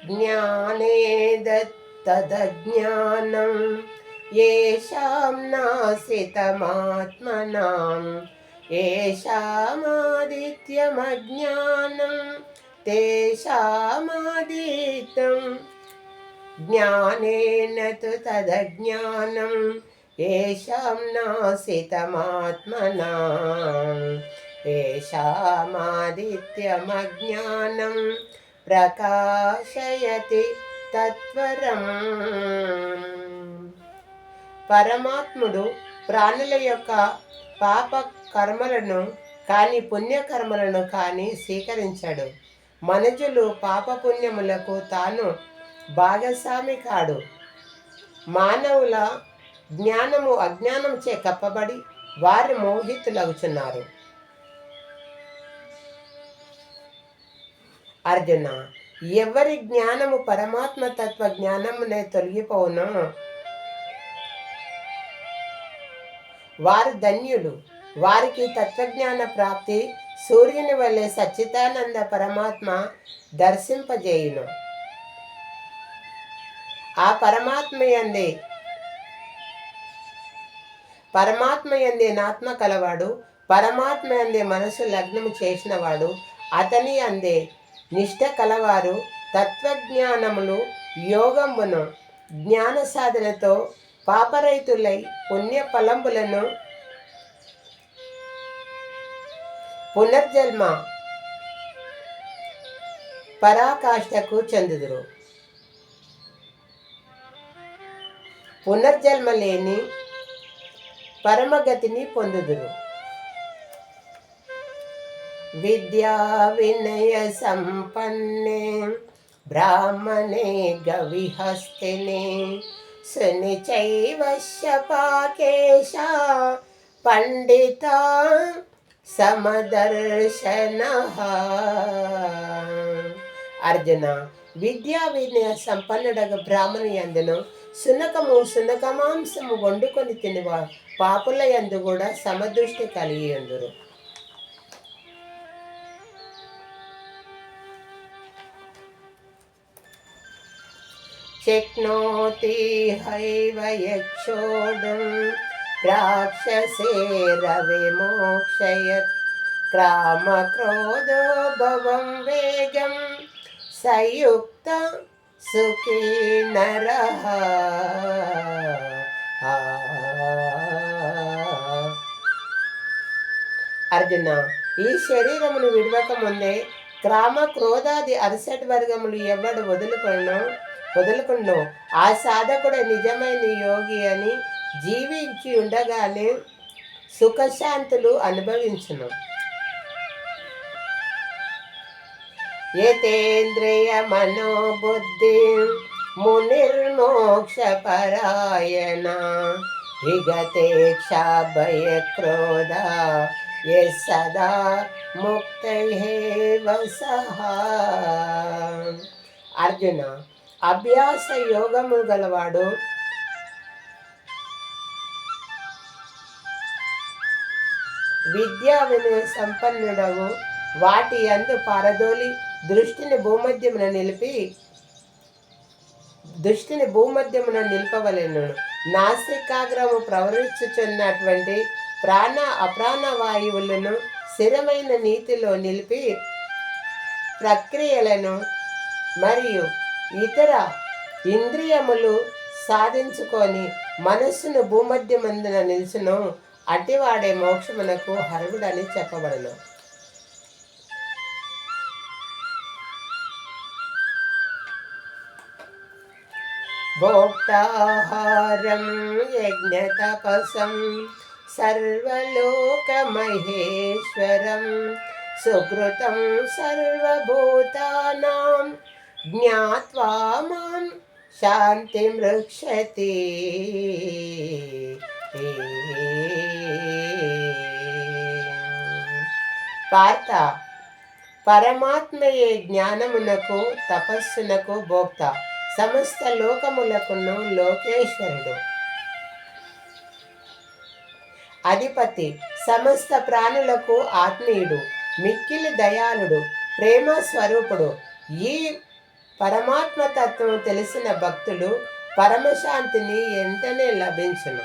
ज्ञानेदत्तदज्ञानं येषां नासितमात्मनां येषामादित्यमज्ञानं तेषामादितं ज्ञानेन तु तदज्ञानं येषां नासितमात्मनां येषामादित्यमज्ञानं ప్రకాశయతి తత్వరం. పరమాత్ముడు ప్రాణుల యొక్క పాప కర్మలను కానీ పుణ్యకర్మలను కానీ స్వీకరించాడు. మనుజులు పాపపుణ్యములకు తాను భాగస్వామి కాడు. మానవుల జ్ఞానము అజ్ఞానంచే కప్పబడి వారు మోహితులగుచున్నారు. అర్జున, ఎవరి జ్ఞానము పరమాత్మ తత్వ జ్ఞానమునే తొలగిపోవునో వారు ధన్యులు. వారికి తత్వజ్ఞాన ప్రాప్తి సూర్యుని వలె సచ్చిదానంద పరమాత్మ దర్శింపజేయును. ఆ పరమాత్మయందే నాత్మ కలవాడు, పరమాత్మయందే మనసు లగ్నము చేసినవాడు, అతని అందే నిష్ట కలవారు తత్వజ్ఞానములు యోగమును జ్ఞాన సాధనతో పాపరైతులై పుణ్య ఫలంబులను పునర్జన్మ పరాకాష్ఠకు చెందుదురు. పునర్జన్మ లేని పరమగతిని పొందుదురు. విద్యా వినయ సంపన్నే బ్రాహ్మణే గవిహస్తినే సునిచైవశ్య పాకేశ పండిత సమదర్శన. అర్జున, విద్యా వినయ సంపన్నుడగ బ్రాహ్మణు యందును సునకమాంసము వండుకొని తినివా పాపుల యందు కూడా సమదృష్టి కలిగి ఉందురు. శక్నోతి హైవ యక్షోడం రాక్షసేరవిమోక్షయత్ క్రామ క్రోధో భవం వేగం సంయుక్త సుఖీ నరః. అర్జున, ఈ శరీరమును విడవక ముందే క్రామ క్రోధాది అరిసటి వర్గములు ఎవడు వదులుకున్నో ఆ సాధకుడు నిజమైన యోగి అని జీవించి ఉండగానే సుఖశాంతులు అనుభవించును. యతేంద్రియ మనోబుద్ధి మునిర్మోక్ష పరాయణ విగతేక్ష భయ క్రోధ సదా ముక్తైవ సహ. అర్జున, అభ్యాస యోగము గలవాడు విద్యా వినయ సంపన్నుడవు వాటి యందు పారదోలి దృష్టిని భూమధ్యమున నిలుపవలెను. నాసికాగ్రము ప్రవహించుచున్నటువంటి ప్రాణ అప్రాణ వాయువులను స్థిరమైన నీతిలో నిలిపి ప్రక్రియలను మరియు ఇతర ఇంద్రియములు సాధించుకొని మనస్సును భూమధ్యమందున నిలుచును అటివాడే మోక్షమునకు హరుడని చెప్పబడను. భోక్తాహారం యజ్ఞ తపసం సర్వలోకమహేశ్వరం సుకృతం సర్వభూతానాం జ్ఞాత్వా మాం శాంతిమృక్షతి. పార్థ, పరమాత్మయే జ్ఞానమునకు తపస్సునకు భోక్త, సమస్త లోకములకును లోకేశ్వరుడు, అధిపతి, సమస్త ప్రాణులకు ఆత్మీయుడు, మిక్కిలి దయాళుడు, ప్రేమ స్వరూపుడు. ఈ పరమాత్మ తత్వం తెలిసిన భక్తులు పరమశాంతిని వెంటనే లభించును.